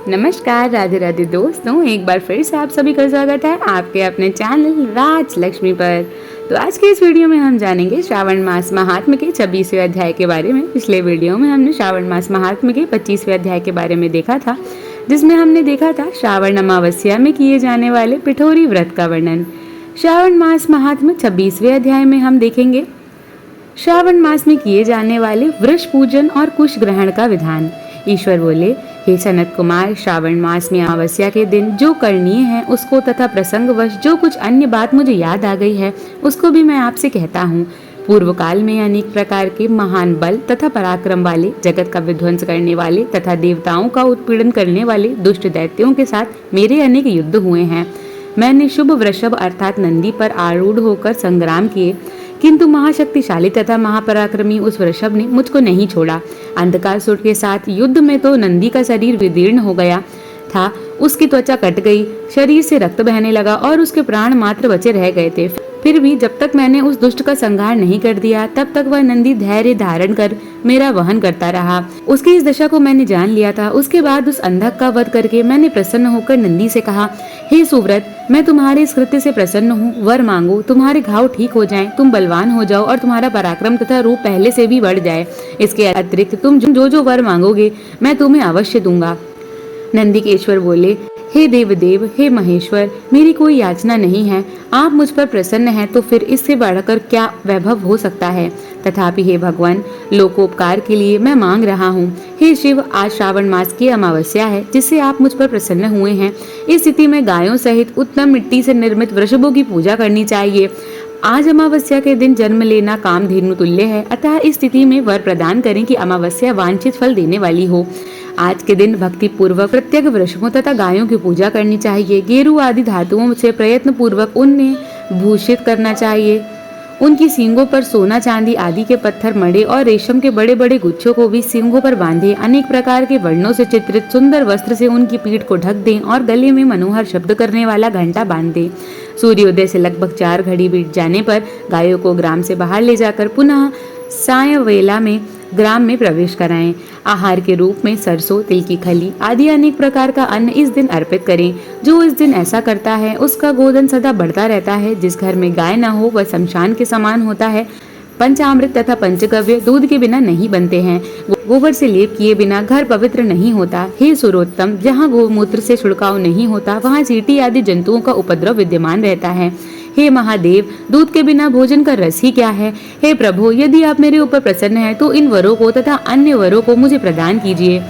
नमस्कार, राधे राधे दोस्तों। एक बार फिर से आप सभी का स्वागत है आपके अपने चैनल राज लक्ष्मी पर। तो आज के इस वीडियो में हम जानेंगे श्रावण मास महात्म्य के 26वें अध्याय के बारे में। पिछले वीडियो में हमने श्रावण मास महात्म्य के 25वें अध्याय के बारे में देखा था, जिसमें हमने देखा था श्रावण अमावस्या में किए जाने वाले पिठोरी व्रत का वर्णन। श्रावण मास महात्म्य 26वें अध्याय में हम देखेंगे श्रावण मास में किए जाने वाले वृष पूजन और कुश ग्रहण का विधान। ईश्वर बोले, हे सनत कुमार, श्रावण मास में अमावस्या के दिन जो करणीय है उसको तथा प्रसंगवश जो कुछ अन्य बात मुझे याद आ गई है उसको भी मैं आपसे कहता हूँ। पूर्व काल में अनेक प्रकार के महान बल तथा पराक्रम वाले, जगत का विध्वंस करने वाले तथा देवताओं का उत्पीड़न करने वाले दुष्ट दैत्यों के साथ मेरे अनेक युद्ध हुए हैं। मैंने शुभ वृषभ अर्थात नंदी पर आरूढ़ होकर संग्राम किए, किंतु महाशक्तिशाली तथा महापराक्रमी उस वृषभ ने मुझको नहीं छोड़ा। अंधकासुर के साथ युद्ध में तो नंदी का शरीर विदीर्ण हो गया था, उसकी त्वचा कट गई, शरीर से रक्त बहने लगा और उसके प्राण मात्र बचे रह गए थे। फिर भी जब तक मैंने उस दुष्ट का संहार नहीं कर दिया तब तक वह नंदी धैर्य धारण कर मेरा वहन करता रहा। उसकी इस दशा को मैंने जान लिया था। उसके बाद उस अंधक का वध करके मैंने प्रसन्न होकर नंदी से कहा, हे सुव्रत, मैं तुम्हारे इस कृत्य से प्रसन्न हूँ। वर मांगो, तुम्हारे घाव ठीक हो जाएं, तुम बलवान हो जाओ और तुम्हारा पराक्रम तथा रूप पहले से भी बढ़ जाए। इसके अतिरिक्त तुम जो वर मांगोगे मैं तुम्हें अवश्य दूंगा। नंदिकेश्वर बोले, हे देवदेव, हे महेश्वर, मेरी कोई याचना नहीं है। आप मुझ पर प्रसन्न हैं तो फिर इससे बढ़कर क्या वैभव हो सकता है। तथापि हे भगवान, लोकोपकार के लिए मैं मांग रहा हूँ। हे शिव, आज श्रावण मास की अमावस्या है जिससे आप मुझ पर प्रसन्न हुए हैं। इस स्थिति में गायों सहित उत्तम मिट्टी से निर्मित वृषभों की पूजा करनी चाहिए। आज अमावस्या के दिन जन्म लेना कामधेनु तुल्य है, अतः इस स्थिति में वर प्रदान करें कि अमावस्या वांछित फल देने वाली हो। आज के दिन भक्ति पूर्वक प्रत्येक वृषभों तथा गायों की पूजा करनी चाहिए। गेरू आदि धातुओं से प्रयत्न पूर्वक उन्हें भूषित करना चाहिए। उनकी सींगों पर सोना चांदी आदि के पत्थर मढ़े और रेशम के बड़े बड़े गुच्छों को भी सींगों पर बांधे। अनेक प्रकार के वर्णों से चित्रित सुंदर वस्त्र से उनकी पीठ को ढक दें और गले में मनोहर शब्द करने वाला घंटा बांध दें। सूर्योदय से लगभग 4 घड़ी बीत जाने पर गायों को ग्राम से बाहर ले जाकर पुनः साय वेला में ग्राम में प्रवेश कराएं। आहार के रूप में सरसों, तिल की खली आदि अनेक प्रकार का अन्न इस दिन अर्पित करें। जो इस दिन ऐसा करता है उसका गोधन सदा बढ़ता रहता है। जिस घर में गाय न हो वह शमशान के समान होता है। पंचामृत तथा पंचगव्य दूध के बिना नहीं बनते हैं। गोबर से लेप किए बिना घर पवित्र नहीं होता। हे सुरोत्तम, जहाँ गोमूत्र से छिड़काव नहीं होता वहाँ चींटी आदि जंतुओं का उपद्रव विद्यमान रहता है। हे महादेव, दूध के बिना भोजन का रस ही क्या है। हे प्रभु, यदि आप मेरे ऊपर प्रसन्न हैं तो इन वरों को तथा अन्य वरों को मुझे प्रदान कीजिए।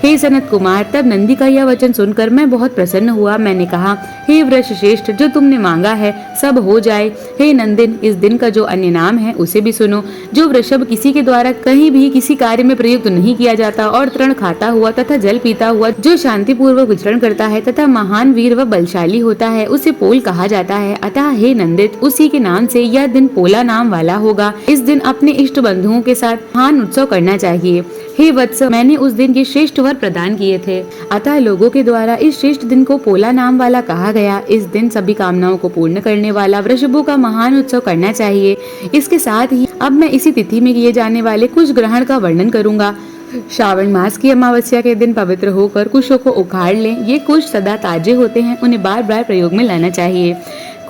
हे सनत कुमार, तब नंदी का यह वचन सुनकर मैं बहुत प्रसन्न हुआ। मैंने कहा, हे वृष श्रेष्ठ, जो तुमने मांगा है सब हो जाए। हे नंदिन, इस दिन का जो अन्य नाम है उसे भी सुनो। जो वृषभ किसी के द्वारा कहीं भी किसी कार्य में प्रयुक्त नहीं किया जाता और तृण खाता हुआ तथा जल पीता हुआ जो शांति पूर्वक विचरण करता है तथा महान वीर व बलशाली होता है उसे पोल कहा जाता है। अतः हे नंदित, उसी के नाम से यह दिन पोला नाम वाला होगा। इस दिन अपने इष्ट बंधुओं के साथ महान उत्सव करना चाहिए। हे वत्स, मैंने उस दिन के श्रेष्ठ वर प्रदान किए थे, अतः लोगों के द्वारा इस श्रेष्ठ दिन को पोला नाम वाला कहा गया। इस दिन सभी कामनाओं को पूर्ण करने वाला वृषभों का महान उत्सव करना चाहिए। इसके साथ ही अब मैं इसी तिथि में किए जाने वाले कुश ग्रहण का वर्णन करूंगा। श्रावण मास की अमावस्या के दिन पवित्र होकर कुशों को उखाड़ लें। ये कुश सदा ताजे होते हैं, उन्हें बार बार प्रयोग में लाना चाहिए।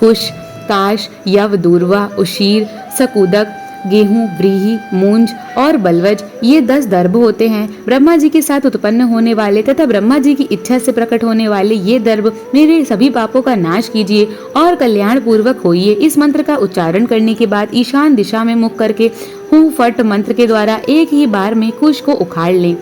कुश, काश, यव, दूर्वा, उशीर, सकुदक, गेहूं, व्रीहि, मूंज और बलवज, ये 10 दर्भ होते हैं। ब्रह्मा जी के साथ उत्पन्न होने वाले तथा ब्रह्मा जी की इच्छा से प्रकट होने वाले ये दर्भ मेरे सभी पापों का नाश कीजिए और कल्याण पूर्वक होइए। इस मंत्र का उच्चारण करने के बाद ईशान दिशा में मुख करके हूं फट मंत्र के द्वारा एक ही बार में कुश को उखाड़ लें।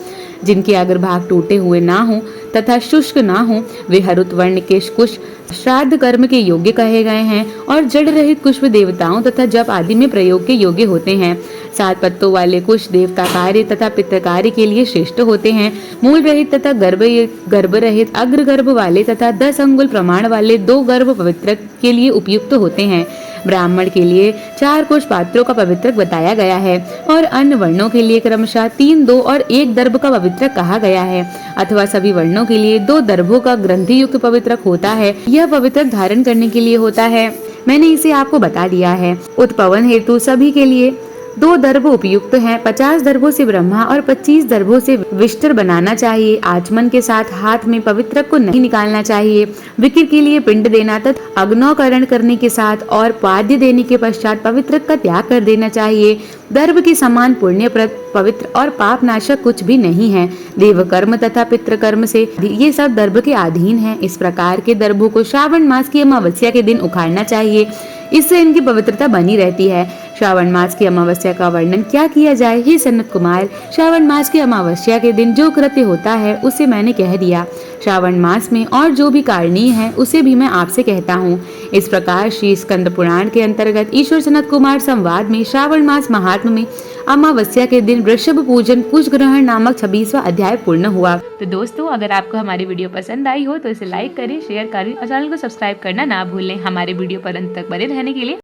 जिनके अग्रभाग टूटे हुए ना हो तथा शुष्क ना हो वे हरुत वर्ण के कुश श्राद्ध कर्म के योग्य कहे गए हैं और जड़ रहित कुश देवताओं तथा जप आदि में प्रयोग के योग्य होते हैं। 7 पत्तों वाले कुश देवता कार्य तथा पितृ कार्य के लिए श्रेष्ठ होते हैं। मूल रहित तथा गर्भ रहित अग्र गर्भ वाले तथा 10 अंगुल प्रमाण वाले 2 गर्भ पवित्र के लिए उपयुक्त होते हैं। ब्राह्मण के लिए 4 कुश पात्रों का पवित्रक बताया गया है और अन्य वर्णों के लिए क्रमशः 3, 2 और 1 दर्भ का पवित्रक कहा गया है, अथवा सभी वर्णों के लिए 2 दर्भों का ग्रंथि युक्त पवित्रक होता है। यह पवित्रक धारण करने के लिए होता है। मैंने इसे आपको बता दिया है। उत्पवन हेतु सभी के लिए 2 दर्भ उपयुक्त हैं। 50 दर्भों से ब्रह्मा और 25 दर्भों से विष्टर बनाना चाहिए। आचमन के साथ हाथ में पवित्र को नहीं निकालना चाहिए। विक्र के लिए पिंड देना तथा अग्नौकरण करने के साथ और पाद्य देने के पश्चात पवित्र का त्याग कर देना चाहिए। दर्भ के समान पुण्यप्रद, पवित्र और पाप नाशक कुछ भी नहीं है। देव कर्म तथा पितृ कर्म से ये सब दर्भ के अधीन है। इस प्रकार के दर्भों को श्रावण मास की अमावस्या के दिन उखाड़ना चाहिए। इससे इनकी पवित्रता बनी रहती है। श्रावण मास की अमावस्या का वर्णन क्या किया जाए? हे सनत कुमार, श्रावण मास की अमावस्या के दिन जो कृत्य होता है उसे मैंने कह दिया। श्रावण मास में और जो भी कारणीय है उसे भी मैं आपसे कहता हूँ। इस प्रकार श्री स्कंद पुराण के अंतर्गत ईश्वर सनत कुमार संवाद में श्रावण मास महात्म में अमावस्या के दिन वृषभ पूजन कुश ग्रहण नामक 26वां अध्याय पूर्ण हुआ। तो दोस्तों, अगर आपको हमारी वीडियो पसंद आई हो तो इसे लाइक करें, शेयर करें और चैनल को सब्सक्राइब करना ना भूलें। हमारे वीडियो पर अंत तक बने रहने के लिए